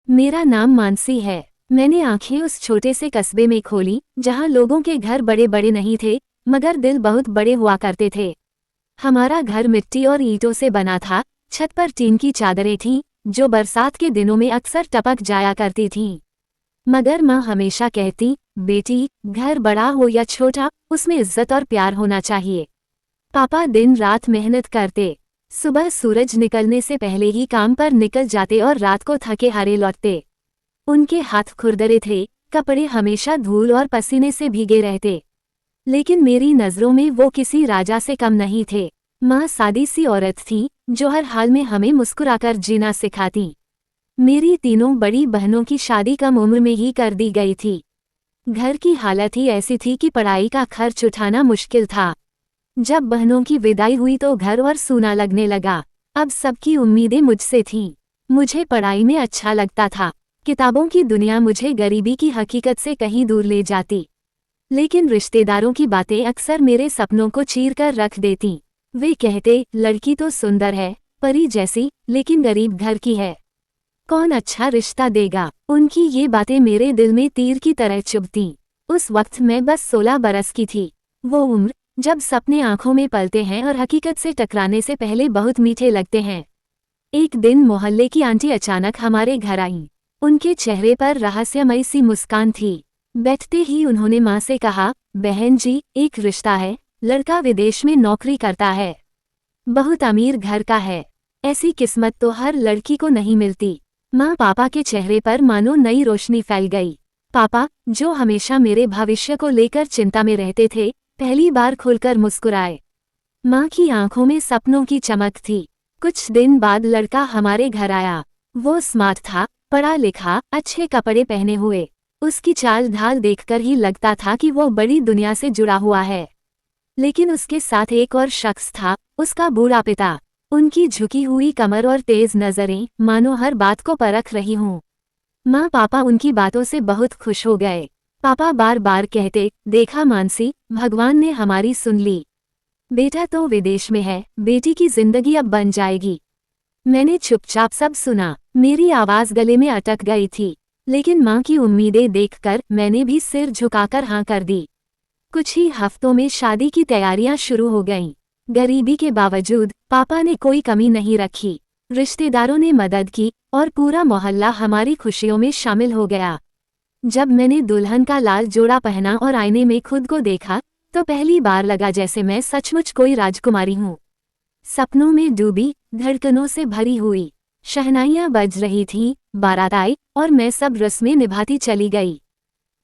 मेरा नाम मानसी है। मैंने आंखें उस छोटे से कस्बे में खोली जहां लोगों के घर बड़े बड़े नहीं थे, मगर दिल बहुत बड़े हुआ करते थे। हमारा घर मिट्टी और ईंटों से बना था। छत पर टीन की चादरें थीं, जो बरसात के दिनों में अक्सर टपक जाया करती थीं। मगर माँ हमेशा कहती, बेटी, घर बड़ा हो या छोटा, उसमें इज्जत और प्यार होना चाहिए। पापा दिन रात मेहनत करते। सुबह सूरज निकलने से पहले ही काम पर निकल जाते और रात को थके हारे लौटते। उनके हाथ खुरदरे थे, कपड़े हमेशा धूल और पसीने से भीगे रहते। लेकिन मेरी नज़रों में वो किसी राजा से कम नहीं थे। माँ सादी सी औरत थी, जो हर हाल में हमें मुस्कुराकर जीना सिखाती। मेरी तीनों बड़ी बहनों की शादी कम उम्र में ही कर दी गई थी। घर की हालत ही ऐसी थी कि पढ़ाई का खर्च उठाना मुश्किल था। जब बहनों की विदाई हुई तो घर और सूना लगने लगा। अब सबकी उम्मीदें मुझसे थीं। मुझे पढ़ाई में अच्छा लगता था। किताबों की दुनिया मुझे गरीबी की हकीकत से कहीं दूर ले जाती। लेकिन रिश्तेदारों की बातें अक्सर मेरे सपनों को चीर कर रख देती। वे कहते, लड़की तो सुंदर है, परी जैसी, लेकिन गरीब घर की है, कौन अच्छा रिश्ता देगा। उनकी ये बातें मेरे दिल में तीर की तरह चुभतीं। उस वक्त मैं बस 16 बरस की थी। वो उम्र जब सपने आंखों में पलते हैं और हकीकत से टकराने से पहले बहुत मीठे लगते हैं। एक दिन मोहल्ले की आंटी अचानक हमारे घर आईं। उनके चेहरे पर रहस्यमयी सी मुस्कान थी। बैठते ही उन्होंने माँ से कहा, बहन जी, एक रिश्ता है, लड़का विदेश में नौकरी करता है, बहुत अमीर घर का है। ऐसी किस्मत तो हर लड़की को नहीं मिलती। माँ पापा के चेहरे पर मानो नई रोशनी फैल गई। पापा, जो हमेशा मेरे भविष्य को लेकर चिंता में रहते थे, पहली बार खुलकर मुस्कुराए। माँ की आंखों में सपनों की चमक थी। कुछ दिन बाद लड़का हमारे घर आया। वो स्मार्ट था, पढ़ा लिखा, अच्छे कपड़े पहने हुए। उसकी चाल ढाल देखकर ही लगता था कि वो बड़ी दुनिया से जुड़ा हुआ है। लेकिन उसके साथ एक और शख्स था, उसका बूढ़ा पिता। उनकी झुकी हुई कमर और तेज नजरें मानो हर बात को परख रही हूँ। माँ पापा उनकी बातों से बहुत खुश हो गए। पापा बार बार कहते, देखा मानसी, भगवान ने हमारी सुन ली। बेटा तो विदेश में है, बेटी की जिंदगी अब बन जाएगी। मैंने चुपचाप सब सुना। मेरी आवाज गले में अटक गई थी। लेकिन माँ की उम्मीदें देखकर मैंने भी सिर झुकाकर हाँ कर दी। कुछ ही हफ्तों में शादी की तैयारियां शुरू हो गईं। गरीबी के बावजूद पापा ने कोई कमी नहीं रखी। रिश्तेदारों ने मदद की और पूरा मोहल्ला हमारी खुशियों में शामिल हो गया। जब मैंने दुल्हन का लाल जोड़ा पहना और आईने में खुद को देखा, तो पहली बार लगा जैसे मैं सचमुच कोई राजकुमारी हूँ। सपनों में डूबी, धड़कनों से भरी हुई। शहनाइयाँ बज रही थीं, बारात आई और मैं सब रस्में निभाती चली गई।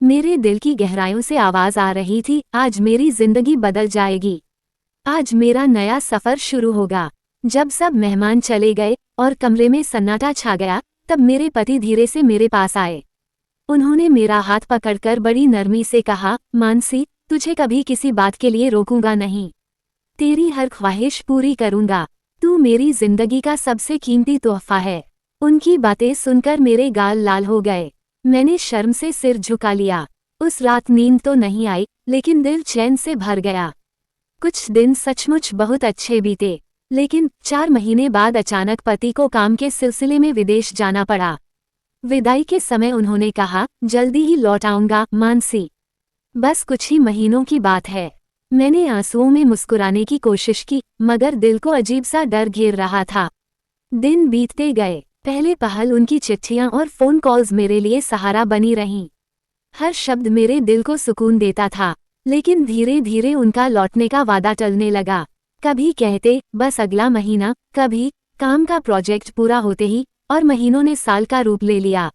मेरे दिल की गहराइयों से आवाज आ रही थी, आज मेरी जिंदगी बदल जाएगी। आज मेरा नया सफर शुरू होगा। जब सब मेहमान चले गए और कमरे में सन्नाटा छा गया, तब मेरे पति धीरे से मेरे पास आए। उन्होंने मेरा हाथ पकड़कर बड़ी नरमी से कहा, मानसी, तुझे कभी किसी बात के लिए रोकूंगा नहीं। तेरी हर ख्वाहिश पूरी करूंगा। तू मेरी जिंदगी का सबसे कीमती तोहफा है। उनकी बातें सुनकर मेरे गाल लाल हो गए। मैंने शर्म से सिर झुका लिया। उस रात नींद तो नहीं आई, लेकिन दिल चैन से भर गया। कुछ दिन सचमुच बहुत अच्छे बीते, लेकिन 4 महीने बाद अचानक पति को काम के सिलसिले में विदेश जाना पड़ा। विदाई के समय उन्होंने कहा, जल्दी ही लौट आऊंगा मानसी, बस कुछ ही महीनों की बात है। मैंने आंसुओं में मुस्कुराने की कोशिश की, मगर दिल को अजीब सा डर घेर रहा था। दिन बीतते गए। पहले पहल उनकी चिट्ठियां और फोन कॉल्स मेरे लिए सहारा बनी रहीं। हर शब्द मेरे दिल को सुकून देता था। लेकिन धीरे धीरे उनका लौटने का वादा टलने लगा। कभी कहते, बस अगला महीना, कभी काम का प्रोजेक्ट पूरा होते ही, और महीनों ने साल का रूप ले लिया।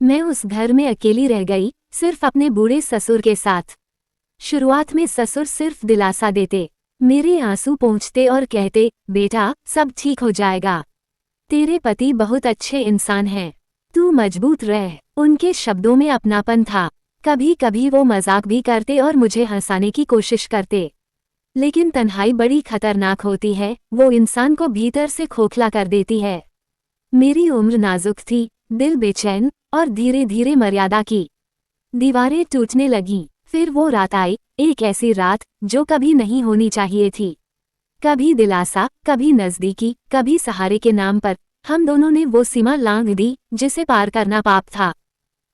मैं उस घर में अकेली रह गई, सिर्फ अपने बूढ़े ससुर के साथ। शुरुआत में ससुर सिर्फ दिलासा देते, मेरे आंसू पोंछते और कहते, बेटा, सब ठीक हो जाएगा। तेरे पति बहुत अच्छे इंसान हैं, तू मजबूत रह। उनके शब्दों में अपनापन था। कभी कभी वो मजाक भी करते और मुझे हंसाने की कोशिश करते। लेकिन तन्हाई बड़ी खतरनाक होती है, वो इंसान को भीतर से खोखला कर देती है। मेरी उम्र नाजुक थी, दिल बेचैन, और धीरे धीरे मर्यादा की दीवारें टूटने लगीं। फिर वो रात आई, एक ऐसी रात जो कभी नहीं होनी चाहिए थी। कभी दिलासा, कभी नजदीकी, कभी सहारे के नाम पर, हम दोनों ने वो सीमा लांघ दी जिसे पार करना पाप था।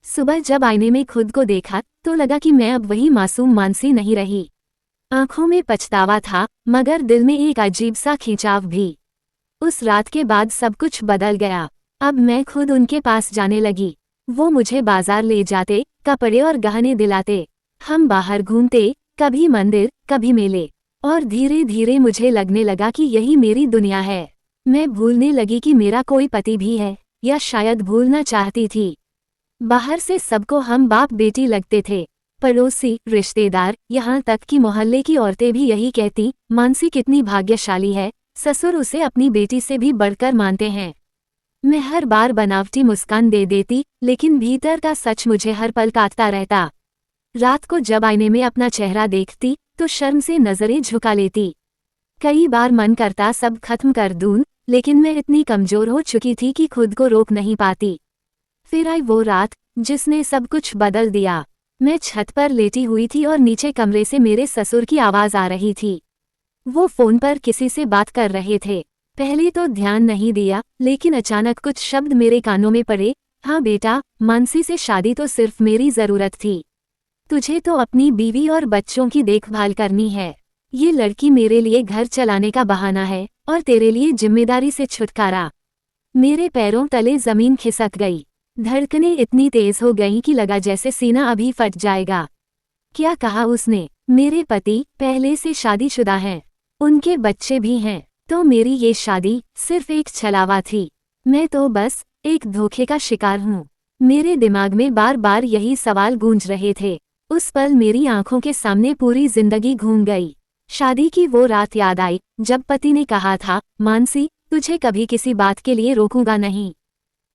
सुबह जब आईने में खुद को देखा तो लगा कि मैं अब वही मासूम मानसी नहीं रही। आंखों में पछतावा था, मगर दिल में एक अजीब सा खिंचाव भी। उस रात के बाद सब कुछ बदल गया। अब मैं खुद उनके पास जाने लगी। वो मुझे बाजार ले जाते, कपड़े और गहने दिलाते। हम बाहर घूमते, कभी मंदिर, कभी मेले। और धीरे धीरे मुझे लगने लगा कि यही मेरी दुनिया है। मैं भूलने लगी कि मेरा कोई पति भी है, या शायद भूलना चाहती थी। बाहर से सबको हम बाप बेटी लगते थे। पड़ोसी, रिश्तेदार, यहाँ तक कि मोहल्ले की औरतें भी यही कहती, मानसी कितनी भाग्यशाली है, ससुर उसे अपनी बेटी से भी बढ़कर मानते हैं। मैं हर बार बनावटी मुस्कान दे देती, लेकिन भीतर का सच मुझे हर पल काटता रहता। रात को जब आईने में अपना चेहरा देखती तो शर्म से नजरें झुका लेती। कई बार मन करता सब खत्म कर दूं, लेकिन मैं इतनी कमजोर हो चुकी थी कि खुद को रोक नहीं पाती। फिर आई वो रात जिसने सब कुछ बदल दिया। मैं छत पर लेटी हुई थी और नीचे कमरे से मेरे ससुर की आवाज आ रही थी। वो फोन पर किसी से बात कर रहे थे। पहले तो ध्यान नहीं दिया, लेकिन अचानक कुछ शब्द मेरे कानों में पड़े। हाँ बेटा, मानसी से शादी तो सिर्फ मेरी जरूरत थी। तुझे तो अपनी बीवी और बच्चों की देखभाल करनी है। ये लड़की मेरे लिए घर चलाने का बहाना है, और तेरे लिए जिम्मेदारी से छुटकारा। मेरे पैरों तले जमीन खिसक गई। धड़कनें इतनी तेज हो गईं कि लगा जैसे सीना अभी फट जाएगा। क्या कहा उसने? मेरे पति पहले से शादीशुदा हैं, उनके बच्चे भी हैं, तो मेरी ये शादी सिर्फ एक छलावा थी। मैं तो बस एक धोखे का शिकार हूँ। मेरे दिमाग में बार बार यही सवाल गूंज रहे थे। उस पल मेरी आंखों के सामने पूरी जिंदगी घूम गई। शादी की वो रात याद आई जब पति ने कहा था, मानसी, तुझे कभी किसी बात के लिए रोकूंगा नहीं,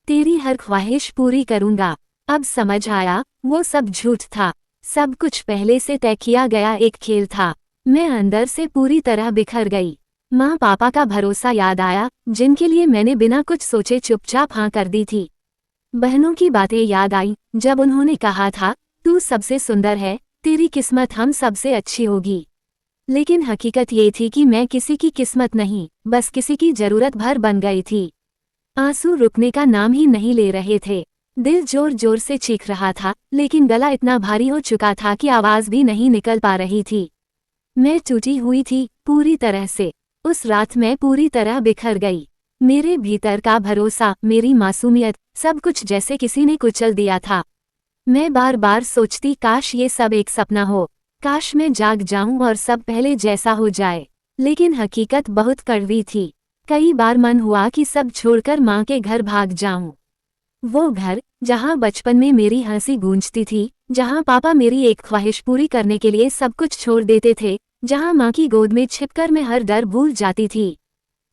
तेरी हर ख्वाहिश पूरी करूंगा। अब समझ आया, वो सब झूठ था। सब कुछ पहले से तय किया गया एक खेल था। मैं अंदर से पूरी तरह बिखर गई। माँ पापा का भरोसा याद आया, जिनके लिए मैंने बिना कुछ सोचे चुपचाप हाँ कर दी थी। बहनों की बातें याद आई जब उन्होंने कहा था, तू सबसे सुंदर है, तेरी किस्मत हम सबसे अच्छी होगी। लेकिन हकीकत ये थी कि मैं किसी की किस्मत नहीं, बस किसी की जरूरत भर बन गई थी। आंसू रुकने का नाम ही नहीं ले रहे थे। दिल जोर जोर से चीख रहा था, लेकिन गला इतना भारी हो चुका था कि आवाज भी नहीं निकल पा रही थी। मैं टूटी हुई थी, पूरी तरह से। उस रात मैं पूरी तरह बिखर गई। मेरे भीतर का भरोसा, मेरी मासूमियत, सब कुछ जैसे किसी ने कुचल दिया था। मैं बार बार सोचती, काश ये सब एक सपना हो, काश मैं जाग जाऊं और सब पहले जैसा हो जाए। लेकिन हकीकत बहुत कड़वी थी। कई बार मन हुआ कि सब छोड़कर माँ के घर भाग जाऊं। वो घर जहाँ बचपन में मेरी हंसी गूंजती थी, जहाँ पापा मेरी एक ख्वाहिश पूरी करने के लिए सब कुछ छोड़ देते थे, जहाँ माँ की गोद में छिपकर मैं हर डर भूल जाती थी।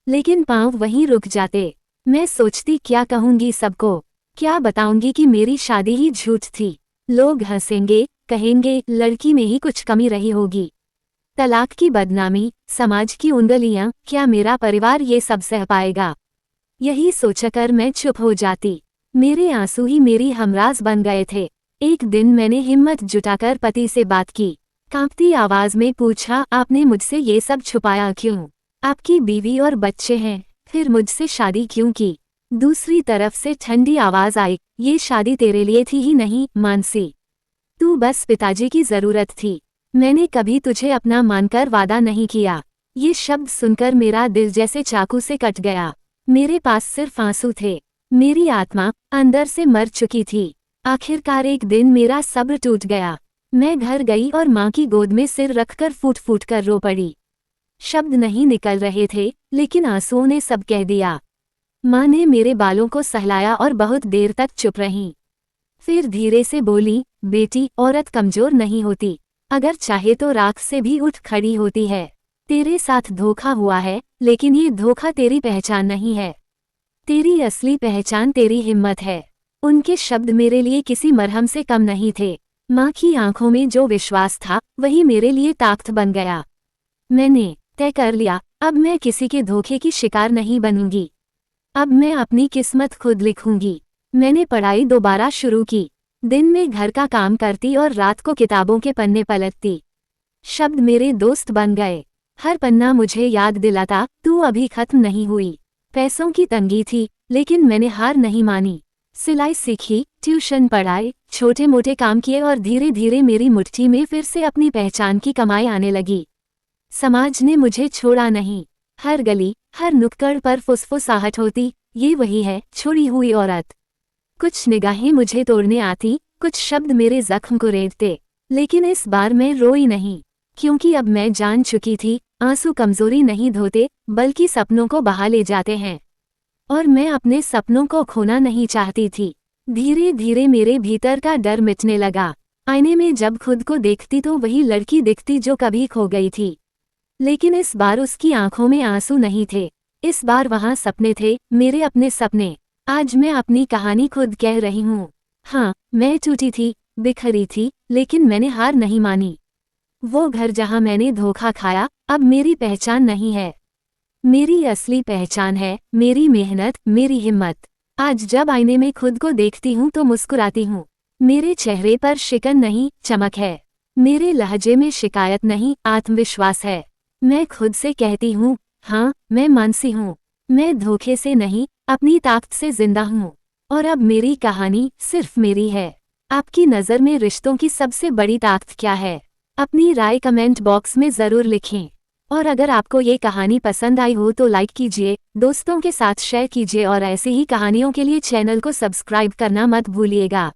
लेकिन पाँव वहीं रुक जाते। मैं सोचती, क्या कहूंगी सबको, क्या बताऊंगी कि मेरी शादी ही झूठ थी। लोग हंसेंगे, कहेंगे लड़की में ही कुछ कमी रही होगी। तलाक की बदनामी, समाज की उंगलियां, क्या मेरा परिवार ये सब सह पाएगा? यही सोचकर मैं चुप हो जाती। मेरे आंसू ही मेरी हमराज बन गए थे। एक दिन मैंने हिम्मत जुटाकर पति से बात की। कांपती आवाज में पूछा, आपने मुझसे ये सब छुपाया क्यों? आपकी बीवी और बच्चे हैं, फिर मुझसे शादी क्यों की? दूसरी तरफ से ठंडी आवाज आई, ये शादी तेरे लिए थी ही नहीं मानसी, तू बस पिताजी की जरूरत थी। मैंने कभी तुझे अपना मानकर वादा नहीं किया। ये शब्द सुनकर मेरा दिल जैसे चाकू से कट गया। मेरे पास सिर्फ आंसू थे। मेरी आत्मा अंदर से मर चुकी थी। आखिरकार एक दिन मेरा सब्र टूट गया। मैं घर गई और माँ की गोद में सिर रखकर फूट फूट कर रो पड़ी। शब्द नहीं निकल रहे थे, लेकिन आंसुओं ने सब कह दिया। माँ ने मेरे बालों को सहलाया और बहुत देर तक चुप रहीं। फिर धीरे से बोली, बेटी, औरत कमजोर नहीं होती, अगर चाहे तो राख से भी उठ खड़ी होती है। तेरे साथ धोखा हुआ है, लेकिन ये धोखा तेरी पहचान नहीं है। तेरी असली पहचान तेरी हिम्मत है। उनके शब्द मेरे लिए किसी मरहम से कम नहीं थे। माँ की आंखों में जो विश्वास था, वही मेरे लिए ताकत बन गया। मैंने तय कर लिया, अब मैं किसी के धोखे की शिकार नहीं बनूंगी। अब मैं अपनी किस्मत खुद लिखूंगी। मैंने पढ़ाई दोबारा शुरू की। दिन में घर का काम करती और रात को किताबों के पन्ने पलटती। शब्द मेरे दोस्त बन गए। हर पन्ना मुझे याद दिलाता, तू अभी खत्म नहीं हुई। पैसों की तंगी थी, लेकिन मैंने हार नहीं मानी। सिलाई सीखी, ट्यूशन पढ़ाए, छोटे मोटे काम किए और धीरे धीरे मेरी मुट्ठी में फिर से अपनी पहचान की कमाई आने लगी। समाज ने मुझे छोड़ा नहीं। हर गली, हर नुक्कड़ पर फुसफुसाहट होती, ये वही है, छोड़ी हुई औरत। कुछ निगाहें मुझे तोड़ने आती, कुछ शब्द मेरे जख्म को रेंदते, लेकिन इस बार मैं रोई नहीं, क्योंकि अब मैं जान चुकी थी, आंसू कमजोरी नहीं धोते, बल्कि सपनों को बहा ले जाते हैं। और मैं अपने सपनों को खोना नहीं चाहती थी। धीरे धीरे मेरे भीतर का डर मिटने लगा। आईने में जब खुद को देखती तो वही लड़की दिखती जो कभी खो गई थी। लेकिन इस बार उसकी आंखों में आंसू नहीं थे। इस बार वहां सपने थे, मेरे अपने सपने। आज मैं अपनी कहानी खुद कह रही हूँ। हाँ, मैं टूटी थी, बिखरी थी, लेकिन मैंने हार नहीं मानी। वो घर जहाँ मैंने धोखा खाया, अब मेरी पहचान नहीं है। मेरी असली पहचान है मेरी मेहनत, मेरी हिम्मत। आज जब आईने में खुद को देखती हूँ तो मुस्कुराती हूँ। मेरे चेहरे पर शिकन नहीं, चमक है। मेरे लहजे में शिकायत नहीं, आत्मविश्वास है। मैं खुद से कहती हूँ, हाँ, मैं मानसी हूँ। मैं धोखे से नहीं, अपनी ताकत से जिंदा हूँ। और अब मेरी कहानी सिर्फ मेरी है। आपकी नज़र में रिश्तों की सबसे बड़ी ताकत क्या है? अपनी राय कमेंट बॉक्स में ज़रूर लिखें। और अगर आपको ये कहानी पसंद आई हो तो लाइक कीजिए, दोस्तों के साथ शेयर कीजिए और ऐसे ही कहानियों के लिए चैनल को सब्सक्राइब करना मत भूलिएगा।